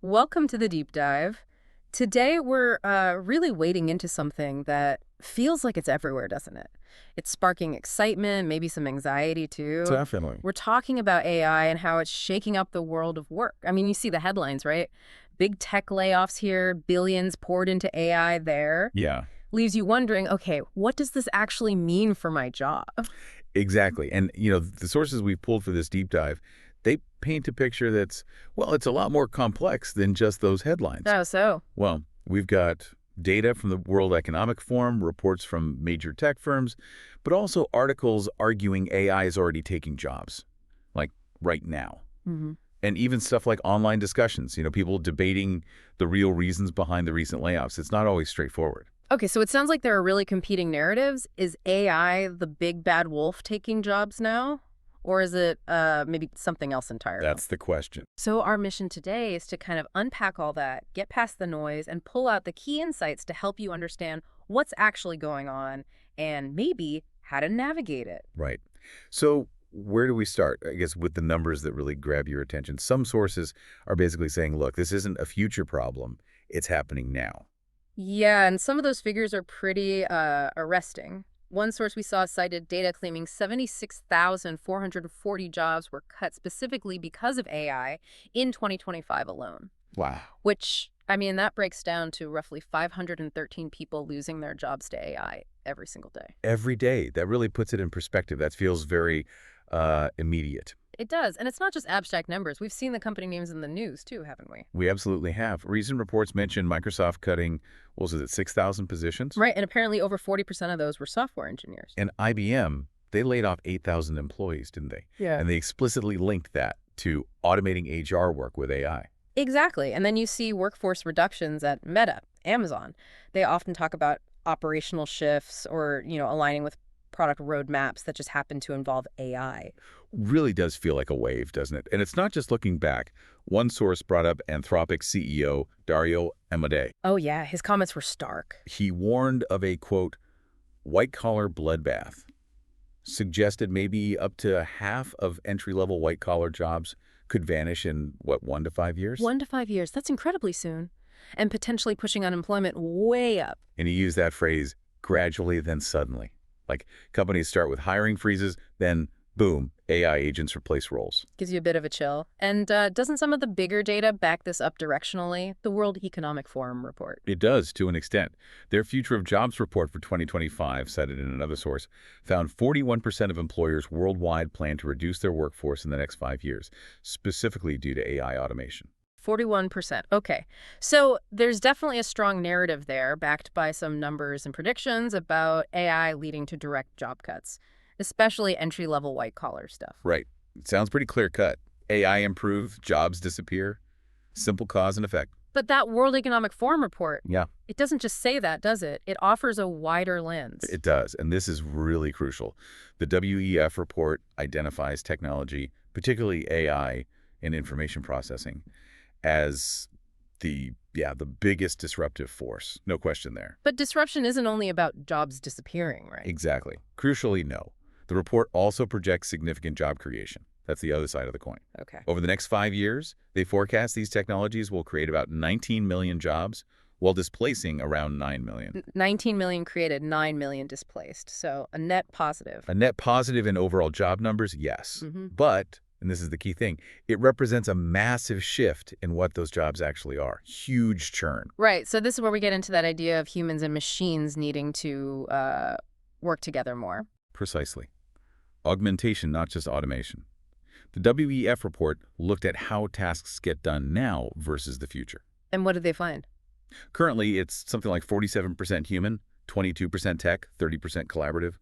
Welcome to the deep dive. Today we're really wading into something that feels like it's everywhere, doesn't it? It's sparking excitement, maybe some anxiety too. Definitely. We're talking about AI and how it's shaking up the world of work. I mean, you see the headlines, right? Big tech layoffs here, billions poured into AI there. Yeah, Leaves you wondering, okay, what does this actually mean for my job? exactly. And, the sources we've pulled for this deep dive, they paint a picture that's, well, it's a lot more complex than just those headlines. Oh, so Well, we've got data from the World Economic Forum, reports from major tech firms, but also articles arguing AI is already taking jobs, like right now. hmm And even stuff like online discussions, people debating the real reasons behind the recent layoffs. It's not always straightforward. Okay, so it sounds like there are really competing narratives. Is AI the big bad wolf taking jobs now? Or is it maybe something else entirely? That's the question. So our mission today is to kind of unpack all that, get past the noise, and pull out the key insights to help you understand what's actually going on and maybe how to navigate it. Right. So where do we start? I guess with the numbers that really grab your attention. Some sources are basically saying, look, this isn't a future problem. It's happening now. Yeah, and some of those figures are pretty arresting. One source we saw cited data claiming 76,440 jobs were cut specifically because of AI in 2025 alone, Wow. which, I mean, that breaks down to roughly 513 people losing their jobs to AI every single day. Every day. That really puts it in perspective. That feels very immediate. It does, and it's not just abstract numbers. We've seen the company names in the news too, haven't we? We absolutely have. Recent reports mention Microsoft cutting, what was it, 6,000 positions? Right, and apparently over 40% of those were software engineers. And IBM, they laid off 8,000 employees, didn't they? Yeah. And they explicitly linked that to automating HR work with AI. Exactly. And then you see workforce reductions at Meta, Amazon. They often talk about operational shifts or, aligning with product roadmaps that just happen to involve AI. Really does feel like a wave, doesn't it? And it's not just looking back. One source brought up Anthropic CEO Dario Amodei. Oh, yeah, his comments were stark. He warned of a, quote, white-collar bloodbath, suggested maybe up to half of entry-level white-collar jobs could vanish in, what, 1 to 5 years? 1 to 5 years, that's incredibly soon. And potentially pushing unemployment way up. And he used that phrase, gradually, then suddenly. Like companies start with hiring freezes, then boom, AI agents replace roles. Gives you a bit of a chill. And doesn't some of the bigger data back this up directionally? The World Economic Forum report. It does, to an extent. Their Future of Jobs report for 2025, cited in another source, found 41% of employers worldwide plan to reduce their workforce in the next 5 years, specifically due to AI automation. 41%. Okay. So there's definitely a strong narrative there, backed by some numbers and predictions about AI leading to direct job cuts, especially entry-level white-collar stuff. Right. It sounds pretty clear-cut. AI improve, jobs disappear. Simple cause and effect. But that World Economic Forum report, Yeah, it doesn't just say that, does it? It offers a wider lens. it does. And this is really crucial. The WEF report identifies technology, particularly AI and information processing, as the biggest disruptive force. No question there. But disruption isn't only about jobs disappearing, right? Exactly. Crucially, no. The report also projects significant job creation. That's the other side of the coin. Okay. Over the next 5 years, they forecast these technologies will create about 19 million jobs while displacing around 9 million. 19 million created, 9 million displaced. So a net positive. A net positive in overall job numbers, yes. hmm But, and this is the key thing, it represents a massive shift in what those jobs actually are. Huge churn. Right. So this is where we get into that idea of humans and machines needing to work together more. Precisely. Augmentation, not just automation. The WEF report looked at how tasks get done now versus the future. And what did they find? Currently, it's something like 47% human, 22% tech, 30% collaborative.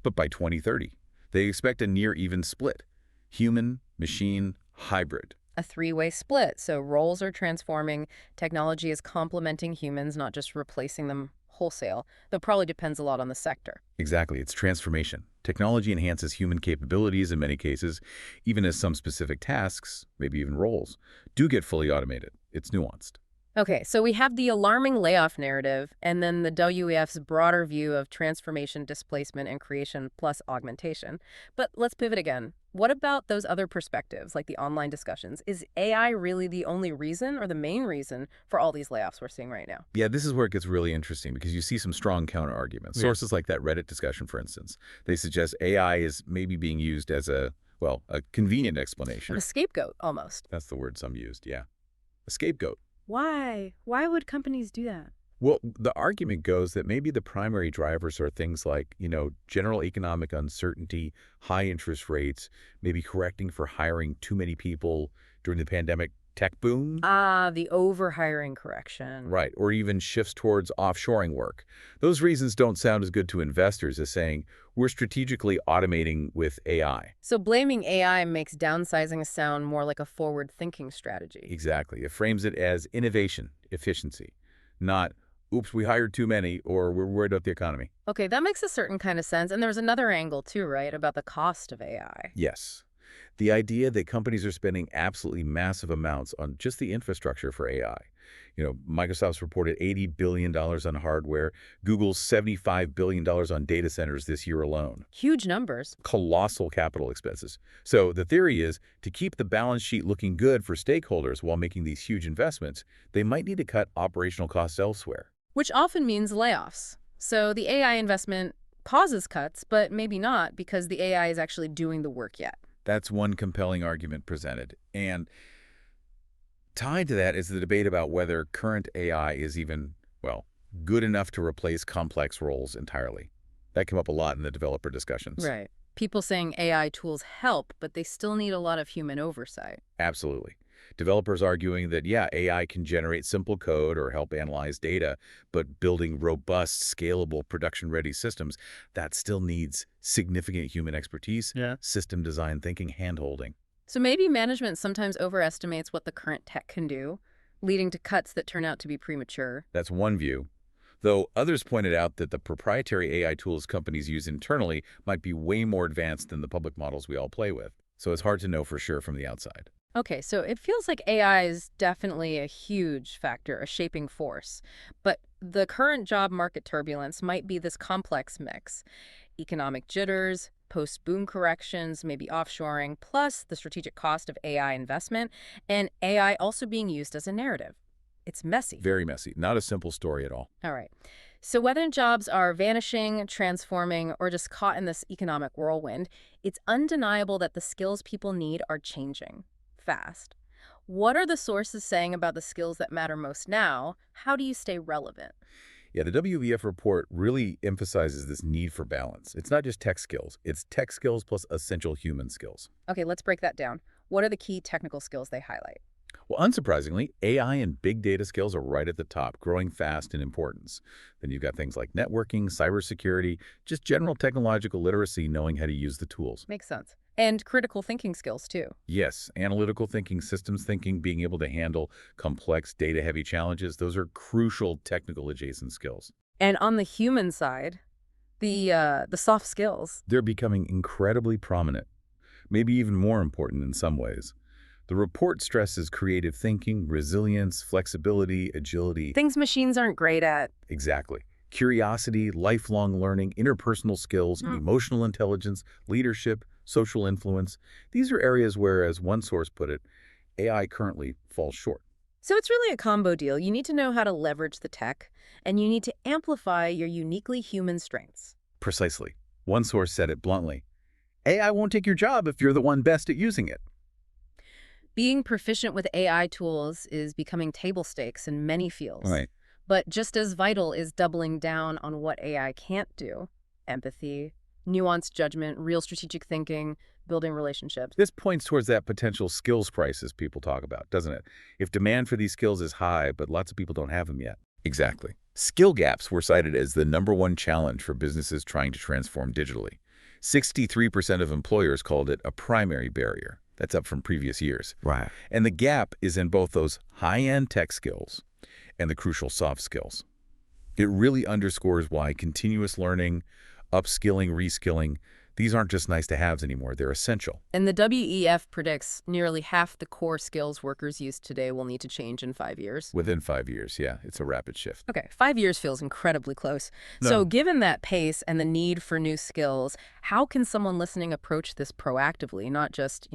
But by 2030, they expect a near-even split. Human, machine, hybrid. A three-way split. So roles are transforming. Technology is complementing humans, not just replacing them wholesale. That probably depends a lot on the sector. Exactly, it's transformation. Technology enhances human capabilities in many cases, even as some specific tasks, maybe even roles, do get fully automated. It's nuanced. Okay, so we have the alarming layoff narrative and then the WEF's broader view of transformation, displacement, and creation plus augmentation. But let's pivot again. What about those other perspectives, like the online discussions? Is AI really the only reason or the main reason for all these layoffs we're seeing right now? Yeah, this is where it gets really interesting because you see some strong counter-arguments. Yeah. Sources like that Reddit discussion, for instance, they suggest AI is maybe being used as a convenient Like explanation. a scapegoat, almost. That's the word some used, yeah. A scapegoat. Why? Why would companies do that? Well, the argument goes that maybe the primary drivers are things like, general economic uncertainty, high interest rates, maybe correcting for hiring too many people during the pandemic tech boom. Ah, the overhiring correction. Right, or even shifts towards offshoring work. Those reasons don't sound as good to investors as saying, we're strategically automating with AI. So blaming AI makes downsizing sound more like a forward-thinking strategy. Exactly. It frames it as innovation, efficiency, not, oops, we hired too many, or we're worried about the economy. Okay, that makes a certain kind of sense. And there's another angle too, right, about the cost of AI. Yes. The idea that companies are spending absolutely massive amounts on just the infrastructure for AI. Microsoft's reported $80 billion on hardware, Google's $75 billion on data centers this year alone. Huge numbers. Colossal capital expenses. So the theory is to keep the balance sheet looking good for stakeholders while making these huge investments, they might need to cut operational costs elsewhere. Which often means layoffs. So the AI investment causes cuts, but maybe not because the AI is actually doing the work yet. That's one compelling argument presented. And tied to that is the debate about whether current AI is even, good enough to replace complex roles entirely. That came up a lot in the developer discussions. Right. People saying AI tools help, but they still need a lot of human oversight. Absolutely. Developers arguing that, yeah, AI can generate simple code or help analyze data, but building robust, scalable, production-ready systems, that still needs significant human expertise, Yeah. system design thinking, hand-holding. So maybe management sometimes overestimates what the current tech can do, leading to cuts that turn out to be premature. That's one view. Though others pointed out that the proprietary AI tools companies use internally might be way more advanced than the public models we all play with. So it's hard to know for sure from the outside. Okay, so it feels like AI is definitely a huge factor, a shaping force. But the current job market turbulence might be this complex mix. Economic jitters, post-boom corrections, maybe offshoring, plus the strategic cost of AI investment, and AI also being used as a narrative. It's messy. Very messy. Not a simple story at all. All right. So whether jobs are vanishing, transforming, or just caught in this economic whirlwind, it's undeniable that the skills people need are changing fast. What are the sources saying about the skills that matter most now? How do you stay relevant? Yeah, the WEF report really emphasizes this need for balance. It's not just tech skills. It's tech skills plus essential human skills. Okay, let's break that down. What are the key technical skills they highlight? Well, unsurprisingly, AI and big data skills are right at the top, growing fast in importance. Then you've got things like networking, cybersecurity, just general technological literacy, knowing how to use the tools. Makes sense. And critical thinking skills, too. Yes, analytical thinking, systems thinking, being able to handle complex data-heavy challenges, those are crucial technical adjacent skills. And on the human side, the soft skills. They're becoming incredibly prominent, maybe even more important in some ways. The report stresses creative thinking, resilience, flexibility, agility. Things machines aren't great at. Exactly. Curiosity, lifelong learning, interpersonal skills, emotional intelligence, leadership, social influence. These are areas where, as one source put it, AI currently falls short. So it's really a combo deal. You need to know how to leverage the tech, and you need to amplify your uniquely human strengths. Precisely. One source said it bluntly. AI won't take your job if you're the one best at using it. Being proficient with AI tools is becoming table stakes in many fields. Right. But just as vital is doubling down on what AI can't do: empathy, nuanced judgment, real strategic thinking, building relationships. This points towards that potential skills crisis people talk about, doesn't it? If demand for these skills is high, but lots of people don't have them yet. Exactly. Skill gaps were cited as the #1 challenge for businesses trying to transform digitally. 63% of employers called it a primary barrier. That's up from previous years. Right. And the gap is in both those high-end tech skills and the crucial soft skills. It really underscores why continuous learning, upskilling, reskilling, These aren't just nice to haves anymore, they're essential. And the WEF predicts nearly half the core skills workers use today will need to change in 5 years. Within 5 years, yeah, it's a rapid shift. Okay, 5 years feels incredibly close. So No. given that pace and the need for new skills, how can someone listening approach this proactively, not just,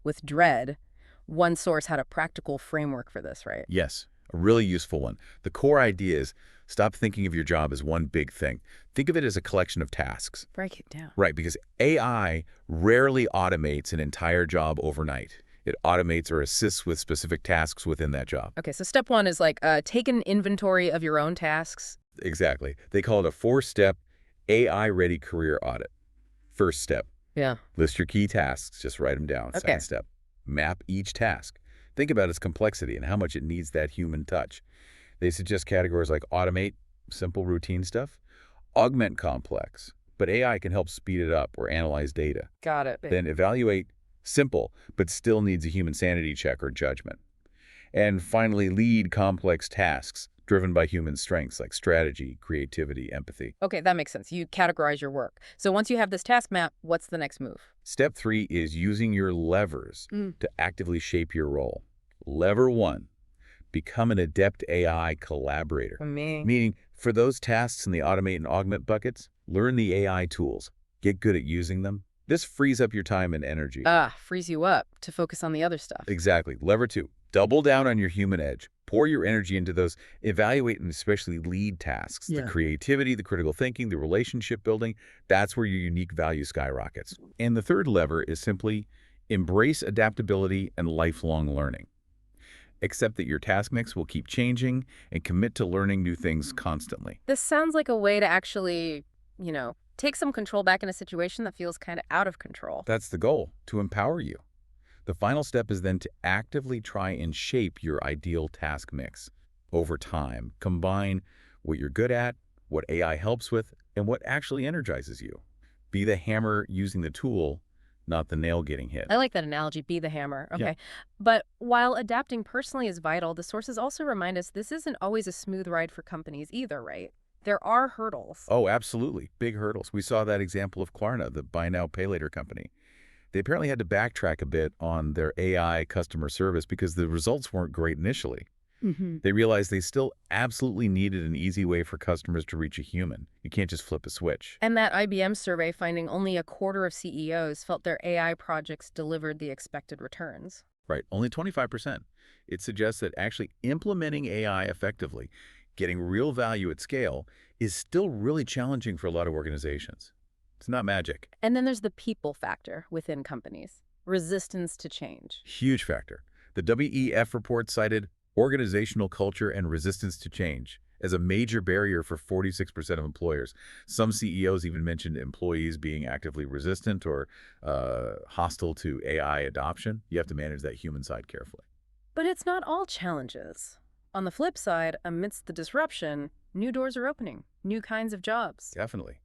with dread? One source had a practical framework for this, right? Yes, a really useful one. The core idea is stop thinking of your job as one big thing. Think of it as a collection of tasks. Break it down. Right, because AI rarely automates an entire job overnight. It automates or assists with specific tasks within that job. Okay, so step one is like take an inventory of your own tasks. Exactly. They call it a 4-step AI-ready career audit. First step, Yeah. list your key tasks. Just write them down. Okay. Second step, map each task. Think about its complexity and how much it needs that human touch. They suggest categories like automate, simple routine stuff, augment complex, but AI can help speed it up or analyze data. Got it. Then evaluate simple, but still needs a human sanity check or judgment. And finally, lead complex tasks driven by human strengths like strategy, creativity, empathy. Okay, that makes sense. You categorize your work. So once you have this task map, what's the next move? Step 3 is using your levers to actively shape your role. Lever 1, become an adept AI collaborator. For me. Meaning, for those tasks in the automate and augment buckets, learn the AI tools. Get good at using them. This frees up your time and energy. Frees you up to focus on the other stuff. Exactly. Lever 2, double down on your human edge. Pour your energy into those evaluate and especially lead tasks. Yeah. The creativity, the critical thinking, the relationship building, that's where your unique value skyrockets. And the third lever is simply embrace adaptability and lifelong learning. Accept that your task mix will keep changing and commit to learning new things constantly. This sounds like a way to actually, take some control back in a situation that feels kind of out of control. That's the goal, to empower you. The final step is then to actively try and shape your ideal task mix. Over time, combine what you're good at, what AI helps with, and what actually energizes you. Be the hammer using the tool, not the nail getting hit. I like that analogy, be the hammer. Yeah. Okay. But while adapting personally is vital, the sources also remind us this isn't always a smooth ride for companies either, right? There are hurdles. Oh, absolutely. Big hurdles. We saw that example of Klarna, the buy now, pay later company. They apparently had to backtrack a bit on their AI customer service because the results weren't great initially. They realized they still absolutely needed an easy way for customers to reach a human. You can't just flip a switch. And that IBM survey finding only a quarter of CEOs felt their AI projects delivered the expected returns. Right, only 25%. It suggests that actually implementing AI effectively, getting real value at scale, is still really challenging for a lot of organizations. It's not magic. And then there's the people factor within companies. Resistance to change. Huge factor. The WEF report cited organizational culture and resistance to change as a major barrier for 46% of employers. Some CEOs even mentioned employees being actively resistant or hostile to AI adoption. You have to manage that human side carefully. But it's not all challenges. On the flip side, amidst the disruption, new doors are opening, new kinds of jobs. Definitely.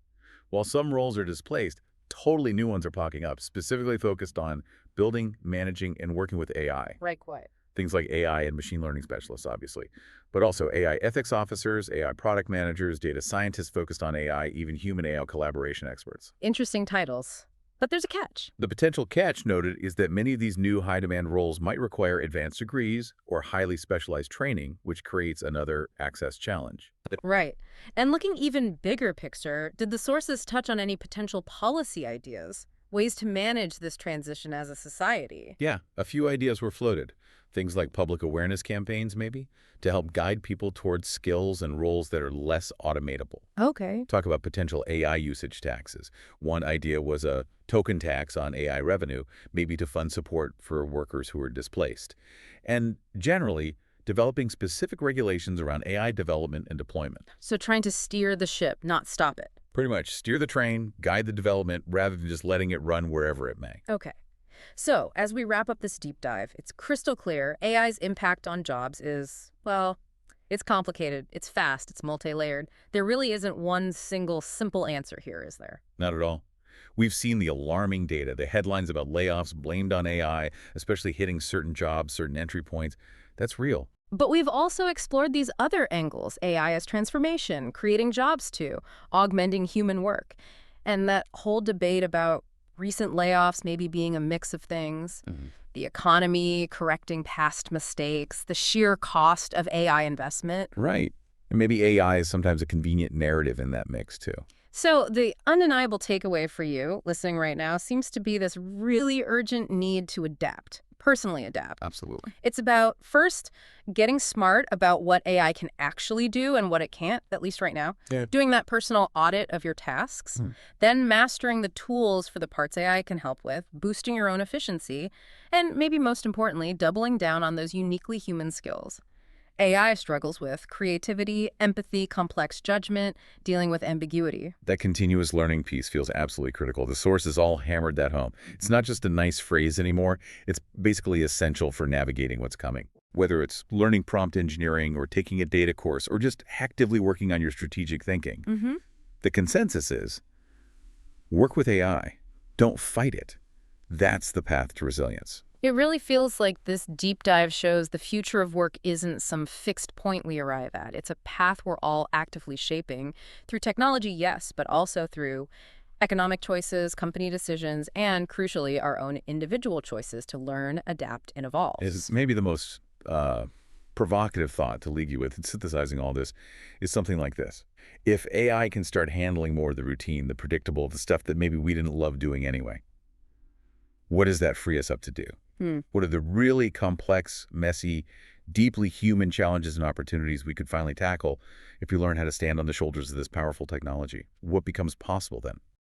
While some roles are displaced, totally new ones are popping up, specifically focused on building, managing, and working with AI. Right, quiet. Things like AI and machine learning specialists, obviously, but also AI ethics officers, AI product managers, data scientists focused on AI, even human AI collaboration experts. Interesting titles. But there's a catch. The potential catch noted is that many of these new high-demand roles might require advanced degrees or highly specialized training, which creates another access challenge. Right. And looking even bigger picture, did the sources touch on any potential policy ideas, ways to manage this transition as a society? Yeah, a few ideas were floated. Things like public awareness campaigns, maybe, to help guide people towards skills and roles that are less automatable. Okay. Talk about potential AI usage taxes. One idea was a token tax on AI revenue, maybe to fund support for workers who are displaced. And generally, developing specific regulations around AI development and deployment. So trying to steer the ship, not stop it. Pretty much steer the train, guide the development, rather than just letting it run wherever it may. Okay. So, as we wrap up this deep dive, it's crystal clear AI's impact on jobs is, well, it's complicated, it's fast, it's multi-layered. There really isn't one single simple answer here, is there? Not at all. We've seen the alarming data, the headlines about layoffs blamed on AI, especially hitting certain jobs, certain entry points. That's real. But we've also explored these other angles, AI as transformation, creating jobs too, augmenting human work. And that whole debate about recent layoffs maybe being a mix of things, Mhm. the economy correcting past mistakes, the sheer cost of AI investment. Right. And maybe AI is sometimes a convenient narrative in that mix, too. So, the undeniable takeaway for you listening right now seems to be this really urgent need to adapt, personally adapt. Absolutely. It's about, first, getting smart about what AI can actually do and what it can't, at least right now, Yeah. doing that personal audit of your tasks, Hmm. then mastering the tools for the parts AI can help with, boosting your own efficiency, and maybe most importantly, doubling down on those uniquely human skills. AI struggles with creativity, empathy, complex judgment, dealing with ambiguity. That continuous learning piece feels absolutely critical. The sources all hammered that home. It's not just a nice phrase anymore. It's basically essential for navigating what's coming. Whether it's learning prompt engineering or taking a data course or just actively working on your strategic thinking, Mm-hmm. the consensus is work with AI. Don't fight it. That's the path to resilience. It really feels like this deep dive shows the future of work isn't some fixed point we arrive at. It's a path we're all actively shaping through technology, yes, but also through economic choices, company decisions, and crucially, our own individual choices to learn, adapt, and evolve. Is maybe the most provocative thought to leave you with in synthesizing all this is something like this. If AI can start handling more of the routine, the predictable, the stuff that maybe we didn't love doing anyway, what does that free us up to do? Hmm. What are the really complex, messy, deeply human challenges and opportunities we could finally tackle if we learn how to stand on the shoulders of this powerful technology? What becomes possible then?